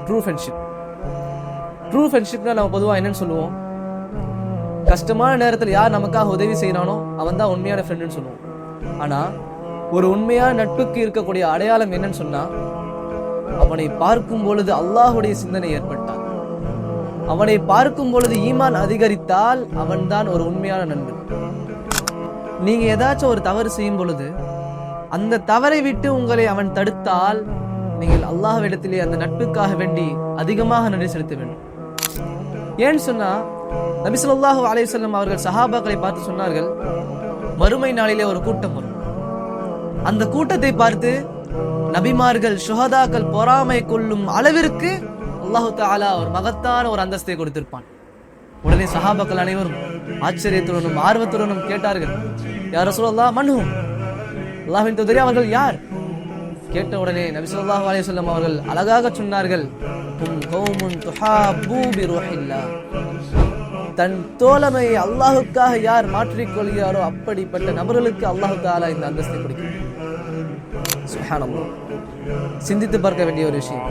True friendship. True ஃப்ரெண்ட்ஷிப்னா நம்ம பொதுவாக என்னன்னு சொல்லுவோம், கஷ்டமான நேரத்தில் யார் நமக்காக உதவி செய்யறானோ அவன் தான் உண்மையான ஃப்ரெண்டுன்னு சொல்லுவோம். ஆனா ஒரு உண்மையான நட்புக்கு இருக்கக்கூடிய அடையாளம் என்னன்னு சொன்னா, அவனை பார்க்கும் பொழுது அல்லாஹுடைய சிந்தனை ஏற்பட்டால், அவனை பார்க்கும் பொழுது ஈமான் அதிகரித்தால் அவன்தான் ஒரு உண்மையான நண்பன். நீங்க ஏதாச்சும் ஒரு தவறு செய்யும் பொழுது அந்த தவறை விட்டு உங்களை அவன் தடுத்தால் நீங்கள் அல்லாஹ்விடத்திலே அந்த நட்புக்காக வேண்டி அதிகமாக நன்றி செலுத்த வேண்டும். ஏன்னு சொன்னா, நபி ஸல்லல்லாஹு அலைஹி வஸல்லம் அவர்கள் சஹாபாக்களை பார்த்து சொன்னார்கள், மறுமை நாளிலே ஒரு கூட்டம் வரும். அந்த கூட்டத்தை பார்த்து நபிமார்கள் சுஹதாக்கள் பொறாமை கொள்ளும் அளவிற்கு அல்லாஹு தஆலா ஒரு மகத்தான ஒரு அந்தஸ்தை கொடுத்திருப்பான். உடனே சஹாபாக்கள் அனைவரும் ஆச்சரியத்துடனும் ஆர்வத்துடனும் கேட்டார்கள், யா ரசூலல்லாஹ் மன்ஹும், அல்லாஹ்வின் தூதரே அவர்கள் யார்? கேட்ட உடனே நபி ஸல்லல்லாஹு அலைஹி வஸல்லம் அவர்கள் அழகாக சொன்னார்கள், ஹும் கௌமுன் துஹாபு பிருஹில்லாஹ். தன் தோழமையை அல்லாஹுக்காக யார் மாற்றிக்கொள்கிறாரோ அப்படிப்பட்ட நபர்களுக்கு அல்லாஹு தஆலா இந்த அந்தஸ்தை கொடுக்கிறார். சுப்ஹானல்லாஹ். சிந்தித்து பார்க்க வேண்டிய ஒரு விஷயம்.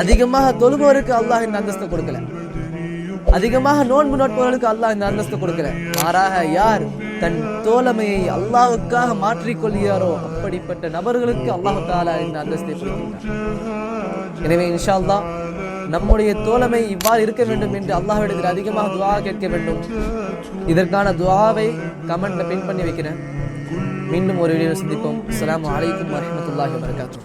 அதிகமாக தொழுபவருக்கு அல்லாஹ் இந்த அந்தஸ்தை கொடுக்கல, அதிகமாக நோன்பு நோட்பவர்களுக்கு அல்லாஹ் இந்த அந்தஸ்தை கொடுக்கல. மாறாக யார் தன் தோழமையை அல்லாஹுக்காக மாற்றிக்கொள்கிறாரோ அப்படிப்பட்ட நபர்களுக்கு அல்லாஹு தஆலா இந்த அந்தஸ்தை கொடுக்கிறார். எனவே இன்ஷா அல்லாஹ் நம்முடைய தோழமை இவ்வாறு இருக்க வேண்டும் என்று அல்லாஹ்விடத்தில் அதிகமாக துஆ கேட்க வேண்டும். இதற்கான துஆவை கமெண்ட்ல பின் பண்ணி வைக்கிறேன். மீண்டும் ஒரு வீடியோவில் சந்திப்போம். அஸ்ஸலாமு அலைக்கும் வரஹ்மத்துல்லாஹி வபரகாத்துஹு.